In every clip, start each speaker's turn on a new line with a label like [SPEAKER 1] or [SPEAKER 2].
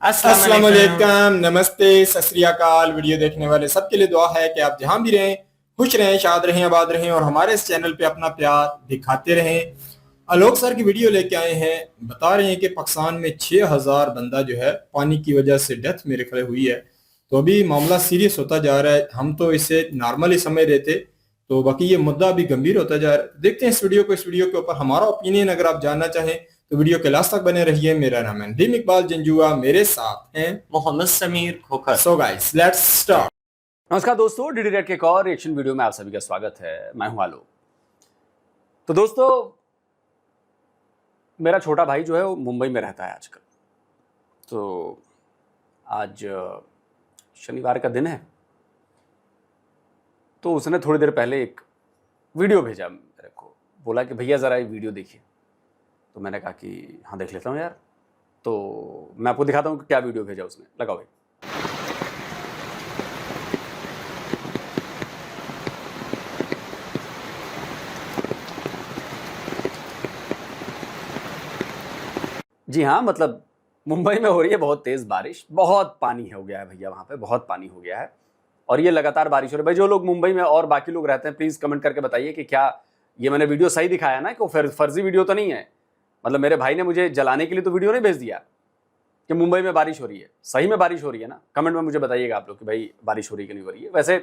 [SPEAKER 1] अस्सलाम वालेकुम, नमस्ते, सत श्री अकाल। वीडियो देखने वाले सबके लिए दुआ है कि आप जहां भी रहें खुश रहें, शाद रहें, आबाद रहें और हमारे इस चैनल पे अपना प्यार दिखाते रहें। आलोक सर की वीडियो लेके आए हैं, बता रहे हैं कि पाकिस्तान में 6000 बंदा जो है पानी की वजह से डेथ मेरे ख्याल हुई है। तो अभी मामला सीरियस होता जा रहा है। हम तो इसे नॉर्मल ही समझ रहे थे, तो बाकी ये मुद्दा अभी गंभीर होता जा रहा है। देखते हैं इस वीडियो को। इस वीडियो के ऊपर हमारा ओपिनियन अगर आप जानना चाहें तो वीडियो के लास्ट तक बने रहिए। मेरा नाम है नदीम इकबाल जंजुआ, मेरे साथ हैं
[SPEAKER 2] Mohammad Sameer Khokhar.
[SPEAKER 1] So guys let's start.
[SPEAKER 2] नमस्कार दोस्तों, डीडी रेड के एक और रिएक्शन वीडियो में आप सभी का स्वागत है। मैं हूं आलोक। तो दोस्तों, मेरा छोटा भाई जो है वो मुंबई में रहता है आजकल। तो आज शनिवार का दिन है, तो उसने थोड़ी देर पहले एक वीडियो भेजा मेरे को, बोला कि भैया ज़रा ये वीडियो देखिए। तो मैंने कहा कि हाँ देख लेता हूँ यार। तो मैं आपको दिखाता हूँ कि क्या वीडियो भेजा उसने। लगाओ भाई। जी हाँ, मतलब मुंबई में हो रही है बहुत तेज़ बारिश, बहुत पानी हो गया है भैया, वहाँ पे बहुत पानी हो गया है और ये लगातार बारिश हो रही है। भाई जो लोग मुंबई में और बाकी लोग रहते हैं, प्लीज़ कमेंट करके बताइए कि क्या ये मैंने वीडियो सही दिखाया ना, कि फर्जी वीडियो तो नहीं है। मतलब मेरे भाई ने मुझे जलाने के लिए तो वीडियो नहीं भेज दिया कि मुंबई में बारिश हो रही है। सही में बारिश हो रही है ना? कमेंट में मुझे बताइएगा आप लोग कि भाई बारिश हो रही है कि नहीं हो रही है। वैसे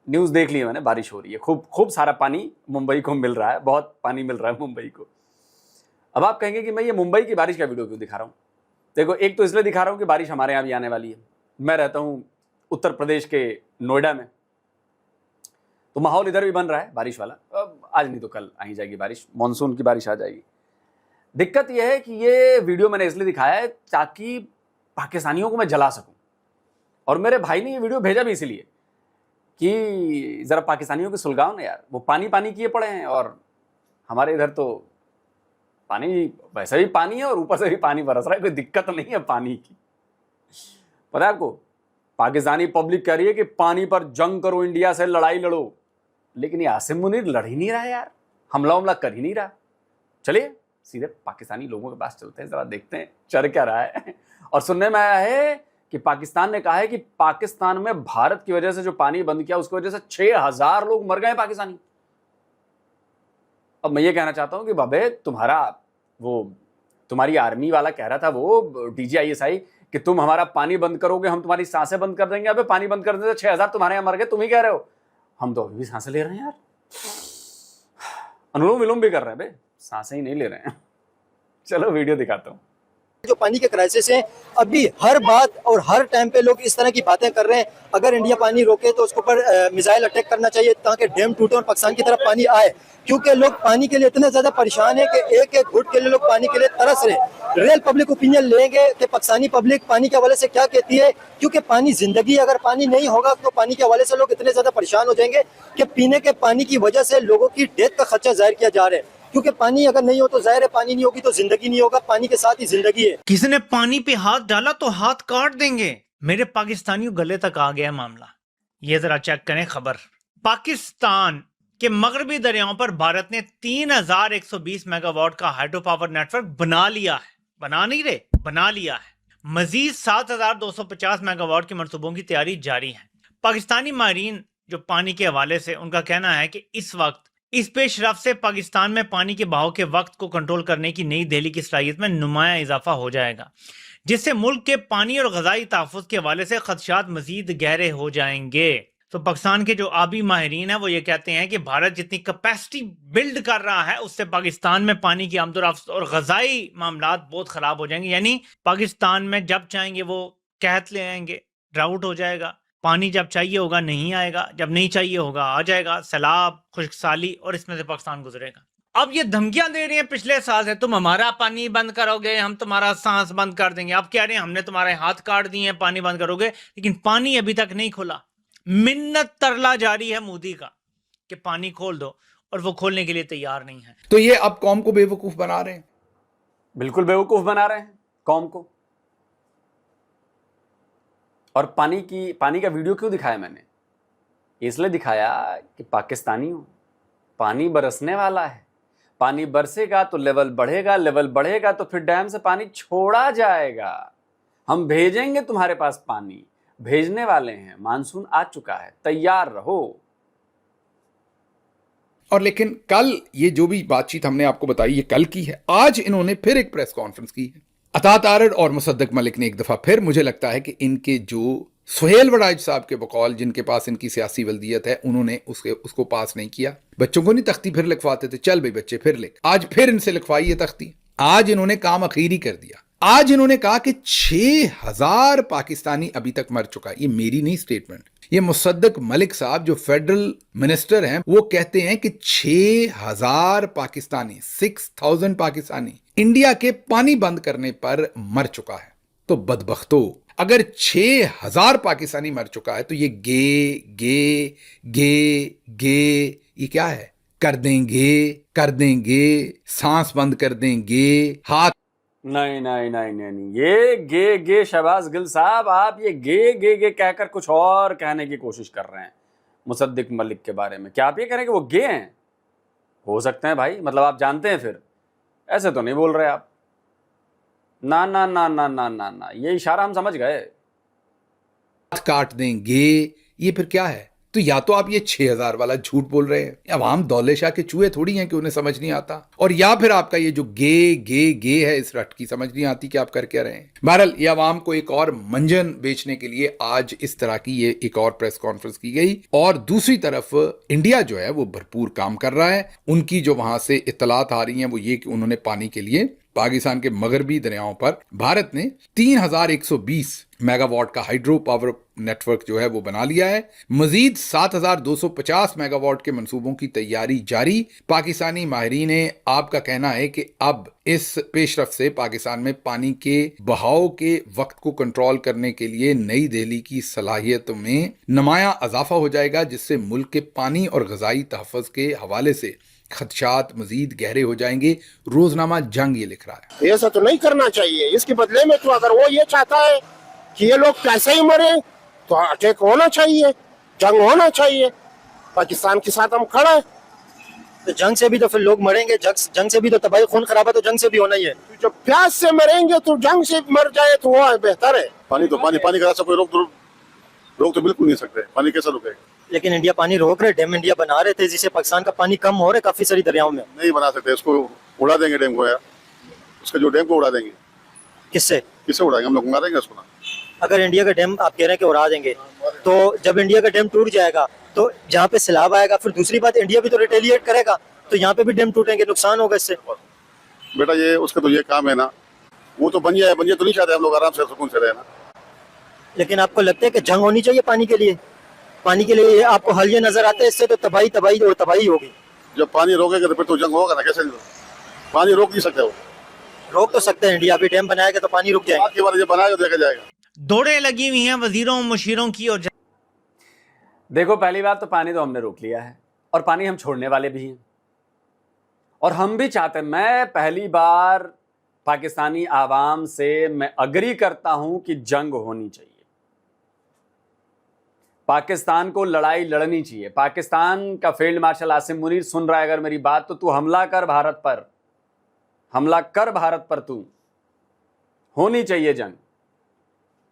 [SPEAKER 2] न्यूज़ देख ली है मैंने, बारिश हो रही है, खूब सारा पानी मुंबई को मिल रहा है, बहुत पानी मिल रहा है मुंबई को। अब आप कहेंगे कि मैं ये मुंबई की बारिश का वीडियो क्यों दिखा रहा हूँ? देखो, एक तो इसलिए दिखा रहा हूँ कि बारिश हमारे यहाँ भी आने वाली है। मैं रहता हूँ उत्तर प्रदेश के नोएडा में, तो माहौल इधर भी बन रहा है बारिश वाला। अब आज नहीं तो कल आ ही जाएगी बारिश, मानसून की बारिश आ जाएगी। दिक्कत यह है कि ये वीडियो मैंने इसलिए दिखाया है ताकि पाकिस्तानियों को मैं जला सकूं। और मेरे भाई ने ये वीडियो भेजा भी इसलिए कि ज़रा पाकिस्तानियों के सुलगाओ ना यार, वो पानी पानी किए पड़े हैं और हमारे इधर तो पानी, वैसे भी पानी है और ऊपर से भी पानी बरस रहा है। कोई दिक्कत नहीं है पानी की। पता है आपको, पाकिस्तानी पब्लिक कह रही है कि पानी पर जंग करो, इंडिया से लड़ाई लड़ो, लेकिन ये आसिम मुनीर लड़ ही नहीं रहा है यार, हमला कर ही नहीं रहा। चलिए सीधे पाकिस्तानी लोगों के पास चलते हैं, जरा देखते हैं चल क्या रहा है। और सुनने में आया है कि पाकिस्तान ने कहा है कि पाकिस्तान में भारत की वजह से जो पानी बंद किया उसकी वजह से 6000 लोग मर गए पाकिस्तानी। अब मैं ये कहना चाहता हूं कि बाबे, तुम्हारी आर्मी वाला कह रहा था, वो DGISI, कि तुम हमारा पानी बंद करोगे, हम तुम्हारी सांसें बंद कर देंगे। अबे पानी बंद कर देते 6000 तुम्हारे यहां मर गए, तुम ही कह रहे हो। हम तो अभी भी सांसें ले रहे हैं यार, अनुलोम विलोम भी कर रहे हैं बे, सांसें ही नहीं ले रहे हैं। चलो वीडियो दिखाता हूँ।
[SPEAKER 3] जो पानी के क्राइसिस है, अभी हर बात और हर टाइम पे लोग इस तरह की बातें कर रहे हैं। अगर इंडिया पानी रोके तो उसके ऊपर मिसाइल अटैक करना चाहिए ताकि डैम टूटे और पाकिस्तान की तरफ पानी आए, क्योंकि लोग पानी के लिए इतने ज्यादा परेशान है कि एक एक घुट के लिए लोग पानी के लिए तरस रहे। रियल पब्लिक ओपिनियन लेंगे कि पाकिस्तानी पब्लिक पानी के हवाले से क्या कहती है, क्योंकि पानी जिंदगी। अगर पानी नहीं होगा तो पानी के हवाले से लोग इतने ज्यादा परेशान हो जाएंगे कि पीने के पानी की वजह से लोगों की डेथ का खर्चा जाहिर किया जा रहा है। क्योंकि पानी अगर नहीं हो तो जाहिर है, पानी नहीं होगी तो जिंदगी नहीं होगा, पानी के साथ ही जिंदगी है।
[SPEAKER 4] किसी ने पानी पे हाथ डाला तो हाथ काट देंगे। मेरे पाकिस्तानियों गले तक आ गया मामला। ये जरा चेक करें खबर। पाकिस्तान के मगरबी दरियाओं पर भारत ने 3120 मेगावाट का हाइड्रो पावर नेटवर्क बना लिया है। बना नहीं रहे, बना लिया है। मजीद 7250 मेगावाट के मंसूबों की तैयारी जारी है। पाकिस्तानी माहिरीन जो पानी के हवाले से, उनका कहना है कि इस वक्त इस पेशरफ से पाकिस्तान में पानी के बहाव के वक्त को कंट्रोल करने की नई दिल्ली की सलाहियत में नुमाया इजाफा हो जाएगा, जिससे मुल्क के पानी और ग़ज़ाई तहफ़्फ़ुज़ के हवाले से खदशात मजीद गहरे हो जाएंगे। तो पाकिस्तान के जो आबी माहिरीन हैं वो ये कहते हैं कि भारत जितनी कैपेसिटी बिल्ड कर रहा है उससे पाकिस्तान में पानी की आमदोरफ्त और ग़ज़ाई मामलात बहुत ख़राब हो जाएंगे। यानी पाकिस्तान में जब चाहेंगे वो कहत ले आएंगे, ड्राउट हो जाएगा, पानी जब चाहिए होगा नहीं आएगा, जब नहीं चाहिए होगा आ जाएगा, सैलाब, खुश्कसाली, और इसमें से पाकिस्तान गुजरेगा। अब ये धमकियां दे रही हैं पिछले साल से, तुम हमारा पानी बंद करोगे, हम तुम्हारा सांस बंद कर देंगे। अब कह रहे हैं हमने तुम्हारे हाथ काट दिए हैं, पानी बंद करोगे, लेकिन पानी अभी तक नहीं खोला। मिन्नत तरला जारी है मोदी का कि पानी खोल दो, और वो खोलने के लिए तैयार नहीं है।
[SPEAKER 5] तो ये अब कौम को बेवकूफ बना रहे हैं।
[SPEAKER 2] बिल्कुल बेवकूफ बना रहे हैं कौम को। और पानी का वीडियो क्यों दिखाया मैंने? इसलिए दिखाया कि पाकिस्तानियों, पानी बरसने वाला है, पानी बरसेगा तो लेवल बढ़ेगा, लेवल बढ़ेगा तो फिर डैम से पानी छोड़ा जाएगा। हम भेजेंगे तुम्हारे पास पानी, भेजने वाले हैं, मानसून आ चुका है, तैयार रहो।
[SPEAKER 5] और लेकिन कल ये जो भी बातचीत हमने आपको बताई ये कल की है। आज इन्होंने फिर एक प्रेस कॉन्फ्रेंस की है। अतात आरड़ और मुसद्दक मलिक ने एक दफा फिर, मुझे लगता है कि इनके जो सुहेल वड़ाइच साहब के बकौल जिनके पास इनकी सियासी वल्दियत है, उन्होंने उसको पास नहीं किया। बच्चों को नहीं तख्ती फिर लिखवाते थे, चल भाई बच्चे फिर लिख, आज फिर इनसे लिखवाई है तख्ती। आज इन्होंने काम अखीरी कर दिया। आज इन्होंने कहा कि 6000 पाकिस्तानी अभी तक मर चुका है। ये मेरी नहीं स्टेटमेंट, ये मुसद्दक मलिक साहब जो फेडरल मिनिस्टर हैं वो कहते हैं कि 6000 पाकिस्तानी, 6000 पाकिस्तानी इंडिया के पानी बंद करने पर मर चुका है। तो बदबख्तो, अगर 6000 पाकिस्तानी मर चुका है तो ये गे ये क्या है? कर देंगे, सांस बंद कर देंगे, हाथ
[SPEAKER 2] नहीं, ये गे शहबाज गिल साहब, आप ये गे कहकर कुछ और कहने की कोशिश कर रहे हैं मुसद्दिक मलिक के बारे में। क्या आप ये कह रहे हैं कि वो गे हैं? हो सकते हैं भाई, मतलब आप जानते हैं, फिर ऐसे तो नहीं बोल रहे आप। ना, ये इशारा हम समझ गए।
[SPEAKER 5] काट देंगे, ये फिर क्या है? तो या तो आप ये 6000 वाला झूठ बोल रहे हैं, अवाम दौले शाह के चूहे थोड़ी हैं कि उन्हें समझ नहीं आता, और या फिर आपका ये जो गे है, इस रट की समझ नहीं आती कि आप कर क्या रहे हैं। बहरहाल ये अवाम को एक और मंजन बेचने के लिए आज इस तरह की ये एक और प्रेस कॉन्फ्रेंस की गई। और दूसरी तरफ इंडिया जो है वो भरपूर काम कर रहा है। उनकी जो वहां से इत्तलात आ रही हैं वो ये कि उन्होंने पानी के लिए पाकिस्तान के मगरबी दरियाओं पर भारत ने 3120 मेगावाट का हाइड्रो पावर नेटवर्क जो है वो बना लिया है। मजीद 7250 मेगावाट के मंसूबों की तैयारी जारी। पाकिस्तानी माहिरीन ने आपका कहना है कि अब इस पेशरफ से पाकिस्तान में पानी के बहाव के वक्त को कंट्रोल करने के लिए नई दिल्ली की सलाहियतों में नुमाया इजाफा हो जाएगा, जिससे मुल्क के पानी और ग़िज़ाई तहफ़्फ़ुज़ के हवाले से खदशात मजीद गहरे हो जाएंगे। रोजनामा जंग ये लिख रहा है।
[SPEAKER 6] ऐसा तो नहीं करना चाहिए। इसके बदले में तो अगर वो ये चाहता है कि ये लोग कैसे ही मरे तो अटैक होना चाहिए, जंग होना चाहिए। पाकिस्तान के साथ हम खड़ा है।
[SPEAKER 3] तो जंग से भी तो फिर लोग मरेंगे, जंग से भी तो तबाही खून खराबा तो जंग से भी होना ही है।
[SPEAKER 6] जब प्यास से मरेंगे तो जंग से मर जाए तो वो बेहतर है।
[SPEAKER 7] पानी का रास्ता कोई रोक तो बिल्कुल नहीं सकते। पानी कैसे रुकेगा?
[SPEAKER 3] लेकिन इंडिया पानी रोक रहे, डैम इंडिया बना रहे थे जिससे पाकिस्तान का पानी कम हो रहा है काफी सारी दरियाओं में।
[SPEAKER 7] नहीं बना सकते, इसको उड़ा देंगे डैम को यार। उसका जो डैम को उड़ा देंगे। किससे उड़ाएंगे? हम लोग मारेंगे उसको ना।
[SPEAKER 3] अगर इंडिया का डैम आप कह रहे हैं कि उड़ा देंगे, तो जब इंडिया का डैम टूट जाएगा तो जहाँ पे सैलाब आएगा, फिर दूसरी बात इंडिया भी तो रिटेलिएट करेगा, तो यहाँ पे भी डैम टूटेंगे, नुकसान होगा इससे।
[SPEAKER 7] बेटा ये उसका तो ये काम है ना, वो तो बन जाए तो नहीं चाहते हम लोग आराम से सुकून से रहे ना।
[SPEAKER 3] लेकिन आपको लगता है कि जंग होनी चाहिए पानी के लिए? पानी के लिए आपको हल ये नजर आता है इससे तो तबाही होगी।
[SPEAKER 7] जब पानी रोकेगा तो फिर तो जंग होगा ना। कैसे पानी रोक नहीं सकते? वो
[SPEAKER 3] रोक तो सकते हैं, इंडिया अभी डैम बनाएगा तो पानी रुक जाएगा।
[SPEAKER 7] बाकी बार जब बनाएगा देखा जाएगा।
[SPEAKER 4] दौड़े लगी हुई हैं वजीरों मुशीरों की। और
[SPEAKER 2] देखो, पहली बात तो पानी तो हमने रोक लिया है, और पानी हम छोड़ने वाले भी हैं, और हम भी चाहते हैं। मैं पहली बार पाकिस्तानी आवाम से मैं अग्री करता हूं कि जंग होनी चाहिए। पाकिस्तान को लड़ाई लड़नी चाहिए। पाकिस्तान का फील्ड मार्शल आसिम मुनीर सुन रहा है अगर मेरी बात, तो तू हमला कर भारत पर तू। होनी चाहिए जंग,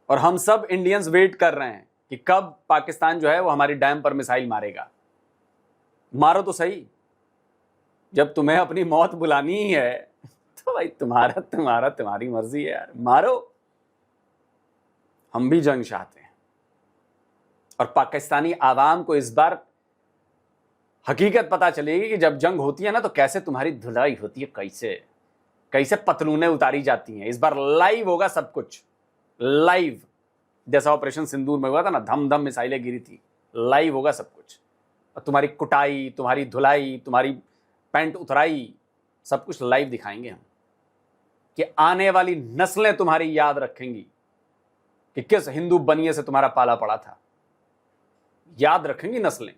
[SPEAKER 2] और हम सब इंडियंस वेट कर रहे हैं कि कब पाकिस्तान जो है वो हमारी डैम पर मिसाइल मारेगा। मारो तो सही। जब तुम्हें अपनी मौत बुलानी ही है तो भाई तुम्हारी मर्जी है यार, मारो। हम भी जंग चाहते हैं, और पाकिस्तानी आवाम को इस बार हकीकत पता चलेगी कि जब जंग होती है ना तो कैसे तुम्हारी धुलाई होती है, कैसे पतलूनें उतारी जाती हैं। इस बार लाइव होगा सब कुछ, लाइव, जैसा ऑपरेशन सिंदूर में हुआ था ना, धम धम मिसाइलें गिरी थी। लाइव होगा सब कुछ, और तुम्हारी कुटाई, तुम्हारी धुलाई, तुम्हारी पैंट उतराई, सब कुछ लाइव दिखाएंगे हम, कि आने वाली नस्लें तुम्हारी याद रखेंगी कि किस हिंदू बनिए से तुम्हारा पाला पड़ा था। याद रखेंगी नस्लें।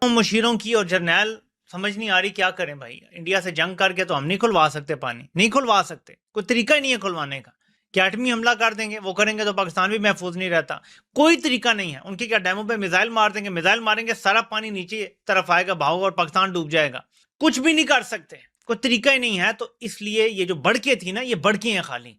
[SPEAKER 4] मुशीरों की और जर्नैल समझ नहीं आ रही क्या करें भाई। इंडिया से जंग करके तो हम नहीं खुलवा सकते, पानी नहीं खुलवा सकते, कोई तरीका ही नहीं है खुलवाने का। कि एटमी हमला कर देंगे, वो करेंगे तो पाकिस्तान भी महफूज नहीं रहता। कोई तरीका नहीं है। उनके क्या डैमों पे मिसाइल मार देंगे, मिसाइल मारेंगे, सारा पानी नीचे तरफ आएगा, भागोगा, और पाकिस्तान डूब जाएगा। कुछ भी नहीं कर सकते, कोई तरीका ही नहीं है। तो इसलिए ये जो बढ़के थी ना, ये बढ़के हैं खाली।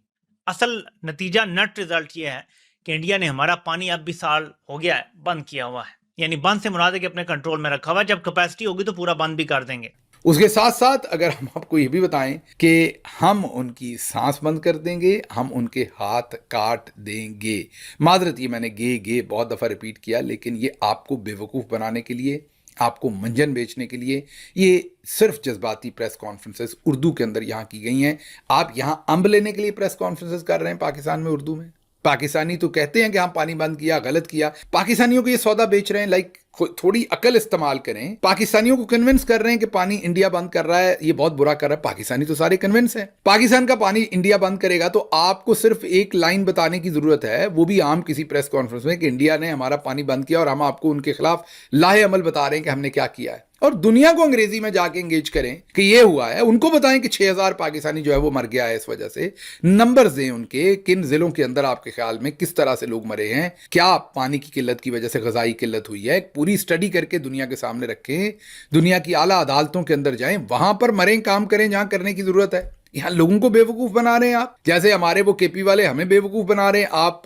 [SPEAKER 4] असल नतीजा नट रिजल्ट ये है कि इंडिया ने हमारा पानी अब भी साल हो गया है बंद किया हुआ है। यानी बंद से मुराद है कि अपने कंट्रोल में रखा हुआ है, जब कैपेसिटी होगी तो पूरा बंद भी कर देंगे।
[SPEAKER 5] उसके साथ साथ अगर हम आपको ये भी बताएं कि हम उनकी सांस बंद कर देंगे, हम उनके हाथ काट देंगे। माजरत, ये मैंने गे बहुत दफ़ा रिपीट किया, लेकिन ये आपको बेवकूफ़ बनाने के लिए, आपको मंजन बेचने के लिए ये सिर्फ जज्बाती प्रेस कॉन्फ्रेंसेस उर्दू के अंदर यहाँ की गई हैं। आप यहाँ अंब लेने के लिए प्रेस कॉन्फ्रेंसेस कर रहे हैं पाकिस्तान में उर्दू में। पाकिस्तानी तो कहते हैं कि हम पानी बंद किया, गलत किया। पाकिस्तानियों को ये सौदा बेच रहे हैं। लाइक थोड़ी अकल इस्तेमाल करें। पाकिस्तानियों को कन्विंस कर रहे हैं कि पानी इंडिया बंद कर रहा है, ये बहुत बुरा कर रहा है। पाकिस्तानी तो सारे कन्विंस हैं। पाकिस्तान का पानी इंडिया बंद करेगा तो आपको सिर्फ एक लाइन बताने की जरूरत है, वो भी आम किसी प्रेस कॉन्फ्रेंस में, कि इंडिया ने हमारा पानी बंद किया और हम आपको उनके खिलाफ लाहे अमल बता रहे हैं कि हमने क्या किया है। और दुनिया को अंग्रेजी में जाके एंगेज करें कि ये हुआ है। उनको बताएं कि 6000 पाकिस्तानी जो है वो मर गया है इस वजह से। नंबर्स दें उनके, किन जिलों के अंदर आपके ख्याल में किस तरह से लोग मरे हैं, क्या पानी की किल्लत की वजह से ग़िज़ाई किल्लत हुई है। एक पूरी स्टडी करके दुनिया के सामने रखें। दुनिया की आला अदालतों के अंदर जाएं, वहां पर मरें, काम करें जहां करने की जरूरत है। यहां लोगों को बेवकूफ बना रहे हैं आप, जैसे हमारे वो केपी वाले हमें बेवकूफ बना रहे हैं। आप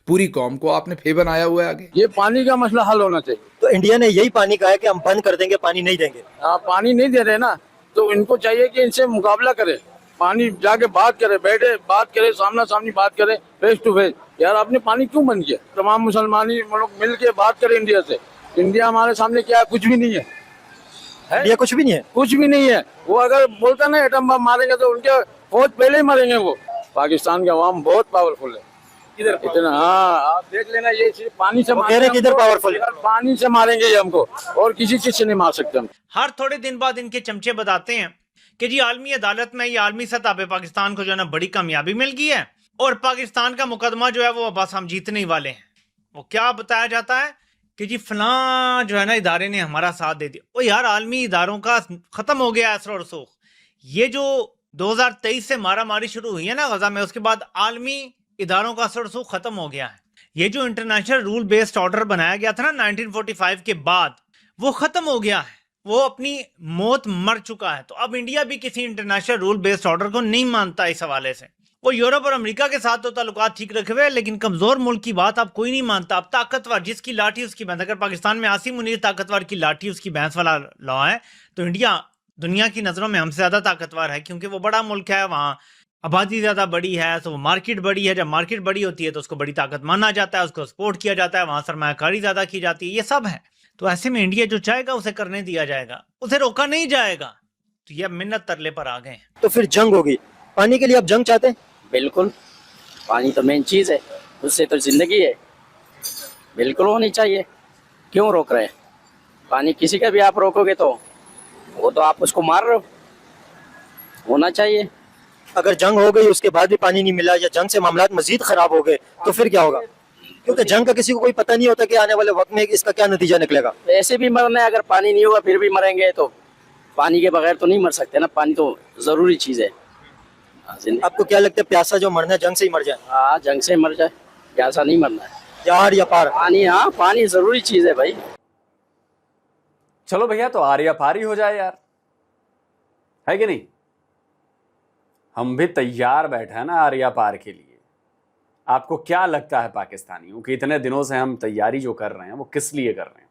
[SPEAKER 5] पूरी कौम को आपने फे बनाया हुआ है आगे।
[SPEAKER 8] ये पानी का मसला हल होना चाहिए।
[SPEAKER 3] तो इंडिया ने यही पानी कहा है कि हम बंद कर देंगे, पानी नहीं देंगे।
[SPEAKER 8] पानी नहीं दे रहे ना, तो इनको चाहिए कि इनसे मुकाबला करे, पानी जाके बात करे, बैठे बात करे, सामना सामनी बात करे, फेस टू फेस। यार आपने पानी क्यों बंद किया? तमाम मुसलमानी लोग मिल के बात करे इंडिया से। इंडिया हमारे सामने क्या, कुछ भी नहीं है।
[SPEAKER 3] इंडिया कुछ भी नहीं है,
[SPEAKER 8] कुछ भी नहीं है। वो अगर बोलता ना एटम बम मारेंगे तो उनके फौज पहले ही मरेंगे। वो पाकिस्तान के अवाम बहुत पावरफुल है इतना। हाँ, आप देख लेना, ये सिर्फ पानी से
[SPEAKER 3] कह रहे हैं किधर पावरफुल है।
[SPEAKER 8] पानी से मारेंगे ये हमको, और किसी चीज से नहीं मार सकते हम।
[SPEAKER 4] हर थोड़े दिन बाद इनके चमचे बताते हैं कि जी आलमी अदालत में, ये आलमी सतह पे पाकिस्तान को जो है ना बड़ी कामयाबी मिल गई है और पाकिस्तान का मुकदमा जो है वो बस हम जीतने ही वाले हैं। वो क्या बताया जाता है कि जी फलां जो है ना इदारे ने हमारा साथ दे दिया। ओ यार, आलमी इदारों का खत्म हो गया असर और रसूख। ये जो 2023 से मारा मारी शुरू हुई है ना गजा में, उसके बाद आलमी इदारों का असर रसूख खत्म हो गया है। ये जो इंटरनेशनल रूल बेस्ड ऑर्डर बनाया गया था ना 1945 के बाद, वो खत्म हो गया है, वो अपनी मौत मर चुका है। तो अब इंडिया भी किसी इंटरनेशनल रूल बेस्ड ऑर्डर को नहीं मानता। इस हवाले से वो यूरोप और अमेरिका के साथ तो ताल्लुकात ठीक रखे हुए, लेकिन कमजोर मुल्क की बात अब कोई नहीं मानता। अब ताकतवर जिसकी लाठी उसकी भैंस। अगर पाकिस्तान में आसिम मुनीर ताकतवर की लाठी उसकी भैंस वाला लॉ है, तो इंडिया दुनिया की नजरों में हमसे ज्यादा ताकतवर है, क्योंकि वो बड़ा मुल्क है, वहाँ आबादी ज्यादा बड़ी है, तो मार्केट बड़ी है। जब मार्केट बड़ी होती है तो उसको बड़ी ताकत माना जाता है, उसको सपोर्ट किया जाता है, वहां सरमायाकारी ज्यादा की जाती है। ये सब है। तो ऐसे में इंडिया जो चाहेगा उसे करने दिया जाएगा, उसे रोका नहीं जाएगा। तो ये मिन्नत तरले पर आ गए।
[SPEAKER 3] तो फिर जंग होगी। पानी के लिए आप जंग चाहते हैं?
[SPEAKER 9] बिल्कुल, पानी तो मेन चीज है, उससे तो जिंदगी है, बिल्कुल होनी चाहिए। क्यों रोक रहे हैं? पानी किसी का भी आप रोकोगे तो वो तो आप उसको मार रहे हो। होना चाहिए।
[SPEAKER 3] अगर जंग हो गई उसके बाद भी पानी नहीं मिला, या जंग से मामलात मजीद खराब हो गए, तो फिर क्या होगा? क्योंकि जंग का किसी को कोई पता नहीं होता कि आने वाले वक्त में इसका क्या नतीजा निकलेगा।
[SPEAKER 9] ऐसे भी मरना है, अगर पानी नहीं होगा फिर भी मरेंगे। तो पानी के बगैर तो नहीं मर सकते ना, पानी तो जरूरी चीज है।
[SPEAKER 3] आपको क्या लगता है, प्यासा जो मरना है जंग से ही मर जाए?
[SPEAKER 9] हाँ, जंग से मर जाए, प्यासा नहीं मरना है।
[SPEAKER 3] यार या पार
[SPEAKER 9] पानी, हाँ पानी जरूरी चीज है भाई।
[SPEAKER 2] चलो भैया, तो आरिया पारी हो जाए यार, है कि नहीं? हम भी तैयार बैठे हैं ना आरिया पार के लिए। आपको क्या लगता है पाकिस्तानियों कि इतने दिनों से हम तैयारी जो कर रहे हैं वो किस लिए कर रहे हैं?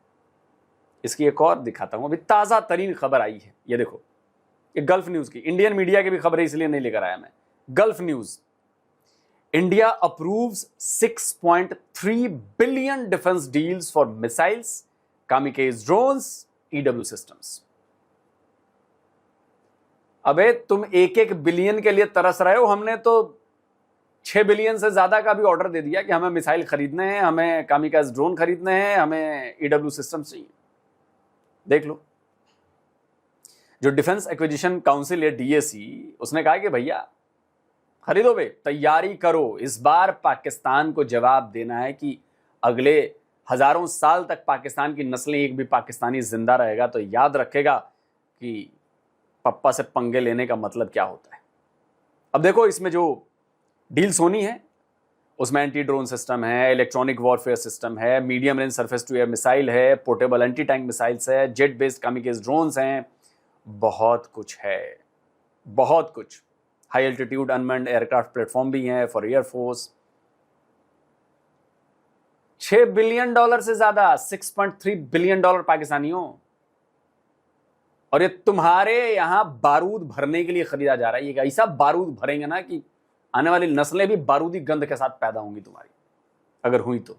[SPEAKER 2] इसकी एक और दिखाता हूं। अभी ताज़ा तरीन खबर आई है, ये देखो, ये गल्फ न्यूज़ की, इंडियन मीडिया की भी खबर है इसलिए नहीं लेकर आया मैं। Gulf News, India approves 6.3 billion defence deals for missiles, kamikaze drones, EW systems. अबे तुम 1-1 बिलियन के लिए तरस रहे हो, हमने तो 6 बिलियन से ज्यादा का भी ऑर्डर दे दिया कि हमें मिसाइल खरीदने हैं, हमें कामिकाज़ ड्रोन खरीदने हैं, हमें ईडब्ल्यू सिस्टम चाहिए। देख लो, जो डिफेंस एक्विजिशन काउंसिल है डीएसी, उसने कहा कि भैया खरीदो बे, तैयारी करो। इस बार पाकिस्तान को जवाब देना है कि अगले हजारों साल तक पाकिस्तान की नस्लें, एक भी पाकिस्तानी जिंदा रहेगा तो याद रखेगा कि पप्पा से पंगे लेने का मतलब क्या होता है। अब देखो, इसमें जो डील्स होनी है उसमें एंटी ड्रोन सिस्टम है, इलेक्ट्रॉनिक वॉरफेयर सिस्टम है, medium range surface to air missile है, पोर्टेबल एंटी टैंक मिसाइल्स है, जेट बेस्ड कामिकेज ड्रोन्स हैं, बहुत कुछ है, बहुत कुछ। High altitude unmanned aircraft platform भी हैं फॉर एयरफोर्स। $6 बिलियन से ज्यादा, $6.3 बिलियन पाकिस्तानियों। और ये तुम्हारे यहां बारूद भरने के लिए खरीदा जा रहा है। ये ऐसा बारूद भरेंगे ना कि आने वाली नस्लें भी बारूदी गंध के साथ पैदा होंगी तुम्हारी, अगर हुई तो।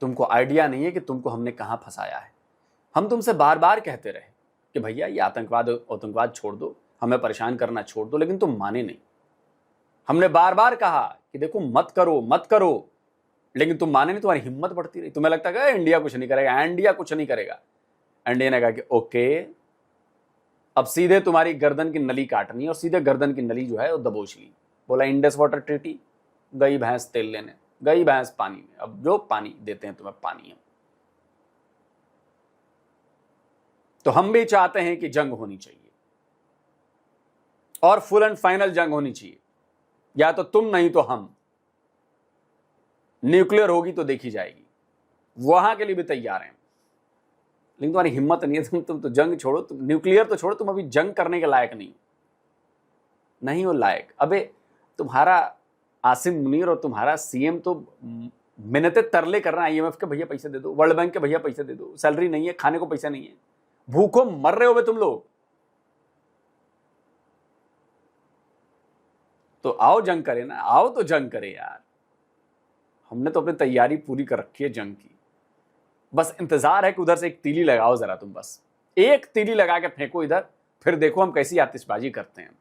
[SPEAKER 2] तुमको आइडिया नहीं है कि तुमको हमने कहां फंसाया है। हम तुमसे बार बार कहते रहे कि भैया ये आतंकवाद छोड़ दो, हमें परेशान करना छोड़ दो, लेकिन तुम माने नहीं। हमने बार बार कहा कि देखो मत करो, लेकिन तुम माने नहीं, तुम्हारी हिम्मत बढ़ती रही। तुम्हें लगता है इंडिया कुछ नहीं करेगा, इंडिया कुछ नहीं करेगा। इंडिया ने कहा कि ओके, अब सीधे तुम्हारी गर्दन की नली काटनी, और सीधे गर्दन की नली जो है वो दबोच ली। बोला इंडस वाटर ट्रीटी, गई भैंस तेल लेने, गई भैंस पानी में। अब जो पानी देते हैं तुम्हें पानी है। तो हम भी चाहते हैं कि जंग होनी चाहिए, और फुल एंड फाइनल जंग होनी चाहिए। या तो तुम नहीं तो हम। न्यूक्लियर होगी तो देखी जाएगी, वहां के लिए भी तैयार हैं। लेकिन तुम्हारी हिम्मत नहीं है। तुम तो जंग छोड़ो, तुम न्यूक्लियर तो छोड़ो, तुम अभी जंग करने के लायक नहीं हो लायक। अबे तुम्हारा आसिम मुनीर और तुम्हारा सीएम तो मिन्नतें तरले कर रहा है IMF के, भैया पैसे दे दो, वर्ल्ड बैंक के भैया पैसे दे दो, सैलरी नहीं है, खाने को पैसा नहीं है, भूखों मर रहे हो बे तुम लोग। तो आओ जंग करे ना, आओ तो जंग करे यार। हमने तो अपनी तैयारी पूरी कर रखी है जंग की। बस इंतजार है कि उधर से एक तीली लगाओ जरा, तुम बस एक तीली लगा के फेंको इधर, फिर देखो हम कैसी आतिशबाजी करते हैं।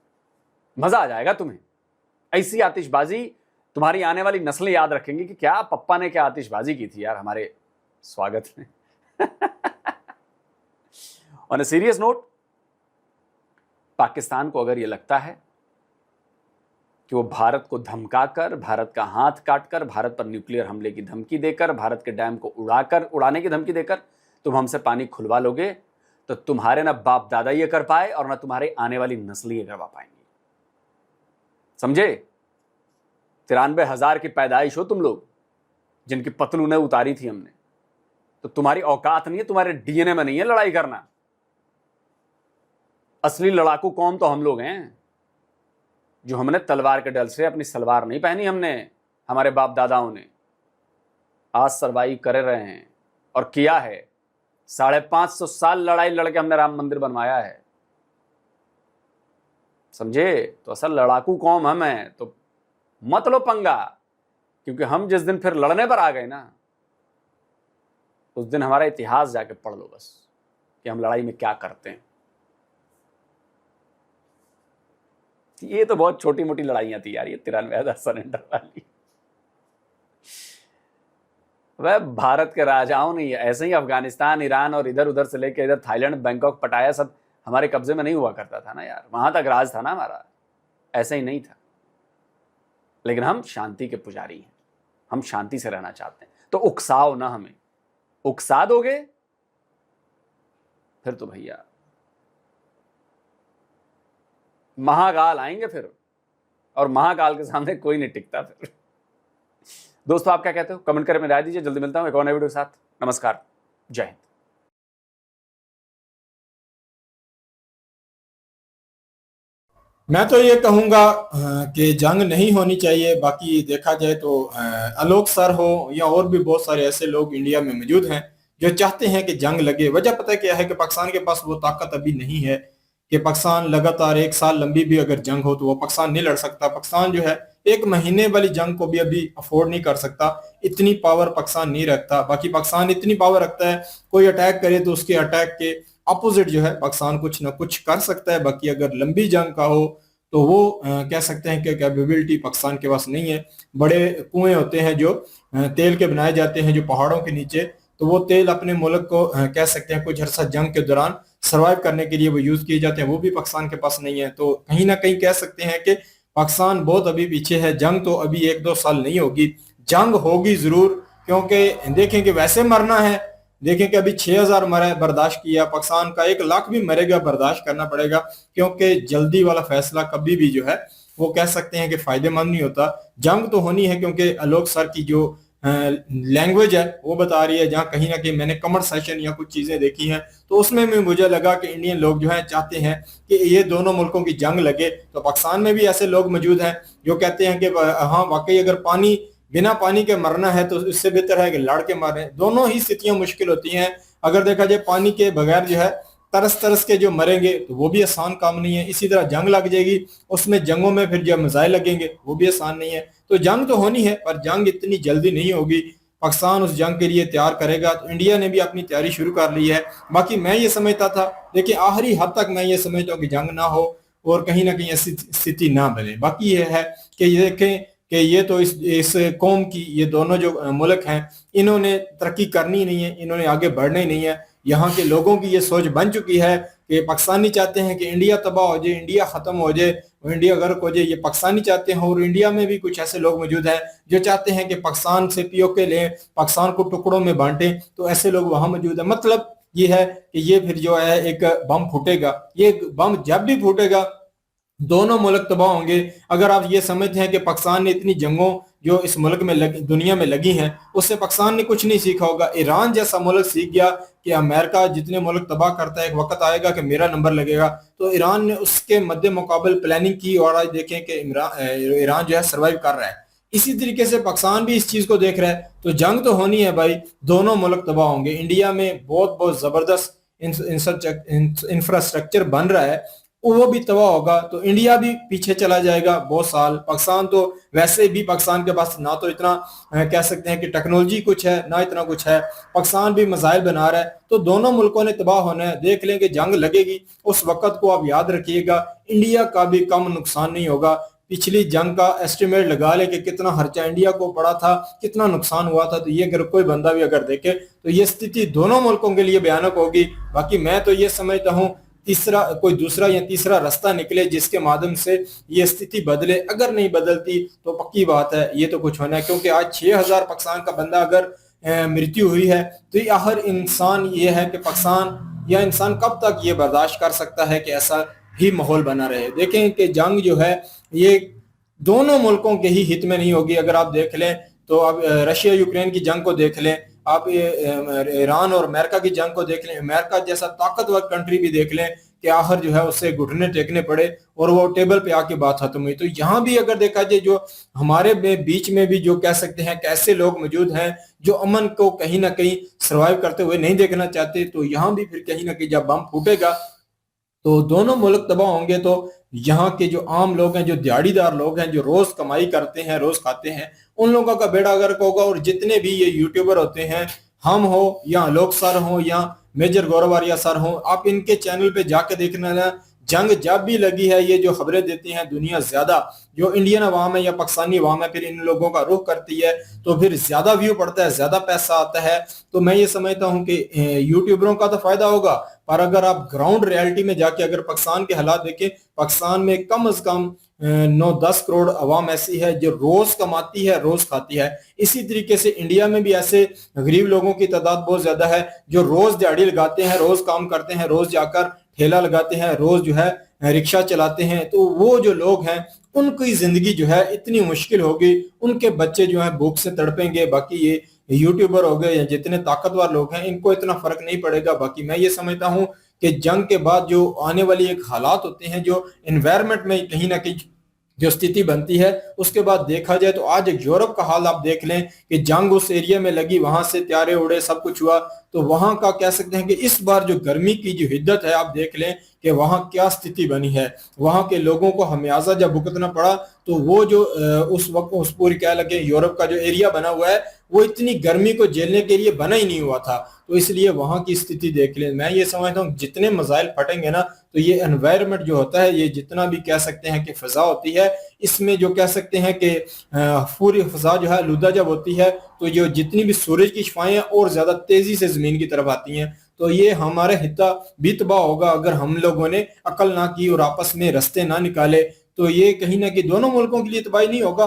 [SPEAKER 2] मजा आ जाएगा तुम्हें। ऐसी आतिशबाजी तुम्हारी आने वाली नस्लें याद रखेंगी कि क्या पप्पा ने क्या आतिशबाजी की थी यार हमारे स्वागत में। On a serious note, Pakistan को अगर यह लगता है कि वो भारत को धमकाकर, भारत का हाथ काटकर, भारत पर न्यूक्लियर हमले की धमकी देकर, भारत के डैम को उड़ाने की धमकी देकर तुम हमसे पानी खुलवा लोगे, तो तुम्हारे ना बाप दादा ये कर पाए और ना तुम्हारे आने वाली नस्लें ये करवा पाएंगी। समझे? 93,000 की पैदाइश हो तुम लोग, जिनकी पतलूनें उतारी थी हमने। तो तुम्हारी औकात नहीं है, तुम्हारे DNA में नहीं है लड़ाई करना। असली लड़ाकू कौम तो हम लोग हैं, जो हमने तलवार के डल से अपनी सलवार नहीं पहनी। हमने, हमारे बाप दादाओं ने आज सर्वाइव कर रहे हैं और किया है। 550 साल लड़ाई लड़के हमने राम मंदिर बनवाया है। समझे? तो असल लड़ाकू कौम हम हैं। तो मत लो पंगा, क्योंकि हम जिस दिन फिर लड़ने पर आ गए ना, उस दिन हमारा इतिहास जाके पढ़ लो बस, कि हम लड़ाई में क्या करते हैं। ये तो बहुत छोटी मोटी लड़ाइयां थी यार, ये 93,000 सरेंडर वाली। वह भारत के राजाओं ने ऐसे ही अफगानिस्तान, ईरान और इधर उधर से लेकर इधर थाईलैंड, बैंकॉक, पटाया सब हमारे कब्जे में नहीं हुआ करता था ना यार। वहां तक राज था ना हमारा, ऐसे ही नहीं था। लेकिन हम शांति के पुजारी हैं, हम शांति से रहना चाहते हैं। तो उकसाओ ना हमें। उकसा दोगे फिर तो भैया महाकाल आएंगे फिर, और महाकाल के सामने कोई नहीं टिकता फिर। दोस्तों आप क्या कहते हो? कमेंट करके राय दीजिए। जल्दी मिलता हूं एक और नए वीडियो के साथ। नमस्कार, जय हिंद।
[SPEAKER 1] मैं तो ये कहूंगा कि जंग नहीं होनी चाहिए। बाकी देखा जाए तो आलोक सर हो या और भी बहुत सारे ऐसे लोग इंडिया में मौजूद हैं जो चाहते हैं कि जंग लगे। वजह पता क्या है कि पाकिस्तान के पास वो ताकत अभी नहीं है कि पाकिस्तान लगातार 1 साल लंबी भी अगर जंग हो तो वो पाकिस्तान नहीं लड़ सकता। पाकिस्तान जो है 1 महीने वाली जंग को भी अभी अफोर्ड नहीं कर सकता, इतनी पावर पाकिस्तान नहीं रखता। बाकी पाकिस्तान इतनी पावर रखता है, कोई अटैक करे तो उसके अटैक के अपोजिट जो है पाकिस्तान कुछ ना कुछ कर सकता है। बाकी अगर लंबी जंग का हो तो वो कह सकते हैं कि कैपेबिलिटी पाकिस्तान के पास नहीं है। बड़े कुएं होते हैं जो तेल के बनाए जाते हैं जो पहाड़ों के नीचे, तो वो तेल अपने मुल्क को कह सकते हैं कुछ अर्सा जंग के दौरान सर्वाइव करने के लिए वो यूज किए जाते हैं, वो भी पाकिस्तान के पास नहीं है। तो कहीं ना कहीं कह सकते हैं कि पाकिस्तान बहुत अभी पीछे है। जंग तो अभी 1-2 साल नहीं होगी, जंग होगी जरूर, क्योंकि देखें कि वैसे मरना है। देखें कि अभी 6,000 मरा बर्दाश्त किया, पाकिस्तान का 1 लाख भी मरेगा बर्दाश्त करना पड़ेगा, क्योंकि जल्दी वाला फैसला कभी भी जो है वो कह सकते हैं कि फायदेमंद नहीं होता। जंग तो होनी है, क्योंकि आलोक सर की जो लैंग्वेज है वो बता रही है, जहां कहीं ना कहीं मैंने कमेंट सेशन या कुछ चीजें देखी हैं तो उसमें भी मुझे लगा कि इंडियन लोग जो है चाहते हैं कि ये दोनों मुल्कों की जंग लगे। तो पाकिस्तान में भी ऐसे लोग मौजूद हैं जो कहते हैं कि हाँ वाकई अगर बिना पानी के मरना है तो इससे बेहतर है कि लड़ के मरें। दोनों ही स्थितियां मुश्किल होती हैं। अगर देखा जाए पानी के बगैर जो है तरस तरस के जो मरेंगे तो वो भी आसान काम नहीं है। इसी तरह जंग लग जाएगी, उसमें जंगों में फिर जब मिसाइल लगेंगे वो भी आसान नहीं है। तो जंग तो होनी है पर जंग इतनी जल्दी नहीं होगी। पाकिस्तान उस जंग के लिए तैयार करेगा तो इंडिया ने भी अपनी तैयारी शुरू कर ली है। बाकी मैं ये समझता था, देखिए आखिरी हद तक मैं ये समझता हूँ कि जंग ना हो और कहीं ना कहीं ऐसी स्थिति ना बने। बाकी ये है कि ये देखें कि ये तो इस कौम की ये दोनों जो मुल्क हैं इन्होंने तरक्की करनी नहीं है, इन्होंने आगे बढ़ना ही नहीं है। यहाँ के लोगों की ये सोच बन चुकी है कि पाकिस्तानी चाहते हैं कि इंडिया तबाह हो जाए, इंडिया खत्म हो जाए, इंडिया गर्क हो जाए, ये पाकिस्तानी चाहते हैं। और इंडिया में भी कुछ ऐसे लोग मौजूद हैं जो चाहते हैं कि पाकिस्तान से पीओके लें, पाकिस्तान को टुकड़ों में बांटें। तो ऐसे लोग वहां मौजूद है। मतलब ये है कि ये फिर जो है एक बम फूटेगा, ये बम जब भी फूटेगा दोनों मुल्क तबाह होंगे। अगर आप ये समझते हैं कि पाकिस्तान ने इतनी जंगों जो इस मुल्क में दुनिया में लगी हैं उससे पाकिस्तान ने कुछ नहीं सीखा होगा। ईरान जैसा मुल्क सीख गया कि अमेरिका जितने मुल्क तबाह करता है एक वक्त आएगा कि मेरा नंबर लगेगा। तो ईरान ने उसके मद्दे मुकाबल प्लानिंग की और आज देखें कि ईरान जो है सर्वाइव कर रहा है। इसी तरीके से पाकिस्तान भी इस चीज को देख रहा है। तो जंग तो होनी है भाई, दोनों मुल्क तबाह होंगे। इंडिया में बहुत बहुत जबरदस्त इंफ्रास्ट्रक्चर बन रहा है, वो भी तबाह होगा तो इंडिया भी पीछे चला जाएगा बहुत साल। पाकिस्तान तो वैसे भी पाकिस्तान के पास ना तो इतना कह सकते हैं कि टेक्नोलॉजी कुछ है ना इतना कुछ है। पाकिस्तान भी मिसाइल बना रहा है। तो दोनों मुल्कों ने तबाह होना है। देख लें कि जंग लगेगी उस वक्त को आप याद रखिएगा, इंडिया का भी कम नुकसान नहीं होगा। पिछली जंग का एस्टिमेट लगा ले कि कितना खर्चा इंडिया को पड़ा था, कितना नुकसान हुआ था। तो ये अगर कोई बंदा भी अगर देखे तो ये स्थिति दोनों मुल्कों के लिए भयानक होगी। बाकी मैं तो ये समझता हूँ कोई दूसरा या तीसरा रास्ता निकले जिसके माध्यम से ये स्थिति बदले। अगर नहीं बदलती तो पक्की बात है ये तो कुछ होना है। क्योंकि आज 6000 पाकिस्तान का बंदा अगर मृत्यु हुई है तो ये हर इंसान ये है कि पाकिस्तान या इंसान कब तक ये बर्दाश्त कर सकता है कि ऐसा ही माहौल बना रहे। देखें कि जंग जो है ये दोनों मुल्कों के ही हित में नहीं होगी। अगर आप देख लें तो अब रशिया यूक्रेन की जंग को देख लें, आप ईरान और अमेरिका की जंग को देख लें, अमेरिका जैसा ताकतवर कंट्री भी देख लें कि आखिर जो है उससे घुटने टेकने पड़े और वो टेबल पे आके बात खत्म हुई। तो यहाँ भी अगर देखा जाए जो हमारे बीच में भी जो कह सकते हैं कैसे लोग मौजूद हैं जो अमन को कहीं ना कहीं सर्वाइव करते हुए नहीं देखना चाहते, तो यहाँ भी फिर कहीं ना कहीं जब बम फूटेगा तो दोनों मुल्क तबाह होंगे। तो यहाँ के जो आम लोग हैं, जो दिहाड़ीदार लोग हैं, जो रोज कमाई करते हैं, रोज खाते हैं, उन लोगों का बेड़ा गर्क होगा। और जितने भी ये यूट्यूबर होते हैं, हम हो या लोक सर हो या मेजर गौरवारिया सर हो, आप इनके चैनल पे जाके देखना ना, जंग जब भी लगी है ये जो खबरें देती हैं दुनिया ज्यादा जो इंडियन अवाम है या पाकिस्तानी अवाम है फिर इन लोगों का रुख करती है तो फिर ज्यादा व्यू पड़ता है, ज्यादा पैसा आता है। तो मैं ये समझता हूँ कि यूट्यूबरों का तो फायदा होगा, पर अगर आप ग्राउंड रियलिटी में जाके अगर पाकिस्तान के हालात देखें, पाकिस्तान में कम से कम 9-10 करोड़ अवाम ऐसी है जो रोज कमाती है, रोज खाती है। इसी तरीके से इंडिया में भी ऐसे गरीब लोगों की तादाद बहुत ज्यादा है जो रोज दिहाड़ी लगाते हैं, रोज काम करते हैं, रोज जाकर ठेला लगाते हैं, रोज जो है रिक्शा चलाते हैं। तो वो जो लोग हैं उनकी जिंदगी जो है इतनी मुश्किल होगी, उनके बच्चे जो है भूख से तड़पेंगे। बाकी ये यूट्यूबर हो गए या जितने ताकतवर लोग हैं इनको इतना फर्क नहीं पड़ेगा। बाकी मैं ये समझता हूं कि जंग के बाद जो आने वाली एक हालात होते हैं, जो एनवायरनमेंट में कहीं ना कहीं जो स्थिति बनती है, उसके बाद देखा जाए तो आज एक यूरोप का हाल आप देख लें कि जंग उस एरिया में लगी, वहां से त्यारे उड़े, सब कुछ हुआ। तो वहां का कह सकते हैं कि इस बार जो गर्मी की जो हिद्दत है आप देख लें कि वहां क्या स्थिति बनी है। वहां के लोगों को हमेयाजा जब भुगतना पड़ा तो वो जो उस वक्त उस पूरी कह लगे यूरोप का जो एरिया बना हुआ है वो इतनी गर्मी को झेलने के लिए बना ही नहीं हुआ था। तो इसलिए वहां की स्थिति देख लें। मैं ये समझता हूँ जितने मसाइल फटेंगे ना तो ये एनवायरनमेंट जो होता है, ये जितना भी कह सकते हैं कि फिजा होती है, इसमें जो कह सकते हैं कि पूरी फिजा जो है आलूदा जब होती है तो जो जितनी भी सूरज की शफाएं और ज्यादा तेजी से जमीन की तरफ आती हैं। तो ये हमारे हिस्सा भी तबाह होगा अगर हम लोगों ने अकल ना की और आपस में रास्ते ना निकाले। तो ये कहीं ना कहीं दोनों मुल्कों के लिए तबाही नहीं होगा,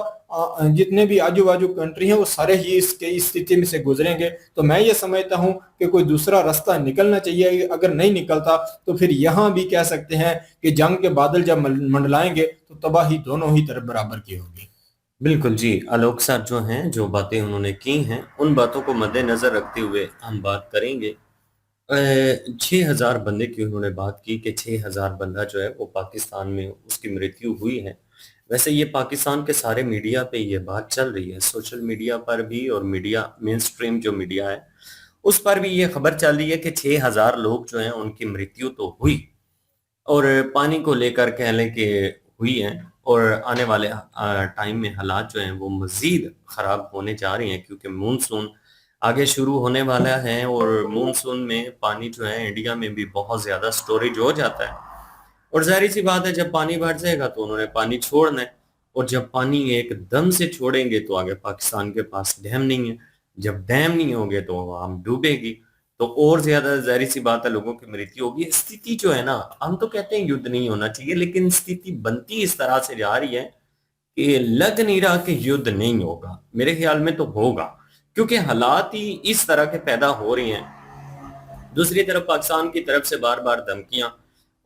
[SPEAKER 1] जितने भी आजू बाजू कंट्री हैं वो सारे ही इसके इस स्थिति में से गुजरेंगे। तो मैं ये समझता हूं कि कोई दूसरा रास्ता निकलना चाहिए। अगर नहीं निकलता तो फिर यहाँ भी कह सकते हैं कि जंग के बादल जब मंडलाएंगे तो तबाही दोनों ही तरफ बराबर की होगी।
[SPEAKER 10] बिल्कुल जी, आलोक सर जो हैं, जो बातें उन्होंने की हैं, उन बातों को मद्देनज़र रखते हुए हम बात करेंगे। 6,000 बंदे की उन्होंने बात की कि 6,000 बंदा जो है वो पाकिस्तान में उसकी मृत्यु हुई है। वैसे ये पाकिस्तान के सारे मीडिया पे ये बात चल रही है, सोशल मीडिया पर भी और मीडिया मेन स्ट्रीम जो मीडिया है, उस पर भी ये खबर चल रही है कि 6,000 लोग जो हैं उनकी मृत्यु तो हुई और पानी को लेकर कह लें कि हुई है और आने वाले टाइम में हालात जो हैं वो मज़ीद ख़राब होने जा रहे हैं क्योंकि मानसून आगे शुरू होने वाला है और मानसून में पानी जो है इंडिया में भी बहुत ज़्यादा स्टोरेज हो जाता है और ज़ाहिर-सी बात है जब पानी बढ़ जाएगा तो उन्होंने पानी छोड़ना है और जब पानी एकदम से छोड़ेंगे तो आगे पाकिस्तान के पास डैम नहीं है। जब डैम नहीं होंगे तो आवाम डूबेगी, तो और ज़्यादा ज़ाहिर-सी बात है लोगों की मृत्यु होगी। स्थिति जो है ना, हम तो कहते हैं युद्ध नहीं होना चाहिए लेकिन स्थिति बनती इस तरह से जा रही है कि लग नहीं रहा कि युद्ध नहीं होगा। मेरे ख्याल में तो होगा, क्योंकि हालात ही इस तरह के पैदा हो रहे हैं। दूसरी तरफ पाकिस्तान की तरफ से बार-बार धमकियाँ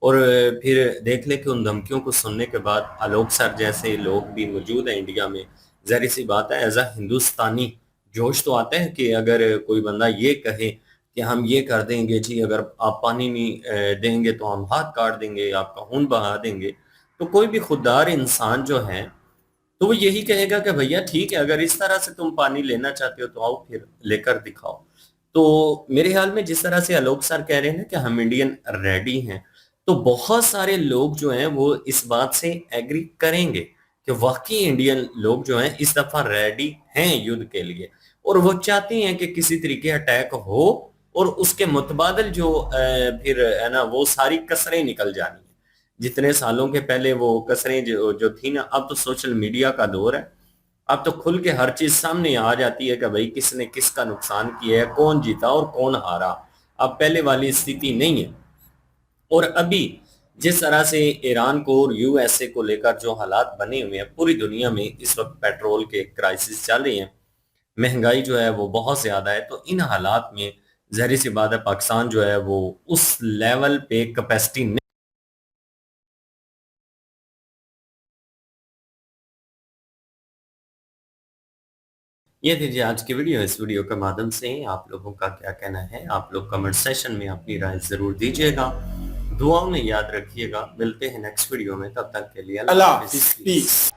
[SPEAKER 10] और फिर देख लें कि उन धमकियों को सुनने के बाद आलोक सर जैसे लोग भी मौजूद हैं इंडिया में। ज़ाहिर-सी बात है एज़ अ हिंदुस्तानी जोश तो आता है कि अगर कोई बंदा ये कहे कि हम ये कर देंगे जी, अगर आप पानी नहीं देंगे तो हम हाथ काट देंगे, आपका खून बहा देंगे। तो कोई भी खुददार इंसान जो है तो वो यही कहेगा कि भैया ठीक है, अगर इस तरह से तुम पानी लेना चाहते हो तो आओ फिर लेकर दिखाओ। तो मेरे ख्याल में जिस तरह से आलोक सर कह रहे हैं ना कि हम इंडियन रेडी हैं, तो बहुत सारे लोग जो हैं वो इस बात से एग्री करेंगे कि वाकई इंडियन लोग जो हैं इस दफा रेडी हैं युद्ध के लिए और वो चाहते हैं कि किसी तरीके अटैक हो और उसके मुतबादल जो फिर है ना वो सारी कसरें निकल जानी है। जितने सालों के पहले वो कसरें जो जो थी ना, अब तो सोशल मीडिया का दौर है। अब तो खुल के हर चीज सामने आ जाती है कि भाई किसने किसका नुकसान किया है, कौन जीता और कौन हारा। अब पहले वाली स्थिति नहीं है। और अभी जिस तरह से ईरान को और यूएसए को लेकर जो हालात बने हुए हैं पूरी दुनिया में, इस वक्त पेट्रोल के क्राइसिस चल रही हैं, महंगाई जो है वो बहुत ज्यादा है, तो इन हालात में ज़ाहिर सी बात है पाकिस्तान जो है वो उस लेवल पे कैपेसिटी नहीं। ये थी जी आज की वीडियो। इस वीडियो के माध्यम से आप लोगों का क्या कहना है, आप लोग कमेंट सेशन में अपनी राय जरूर दीजिएगा। दुआओं में याद रखिएगा। मिलते हैं नेक्स्ट वीडियो में, तब तक के लिए
[SPEAKER 1] अल्लाह हाफिज़, पीस।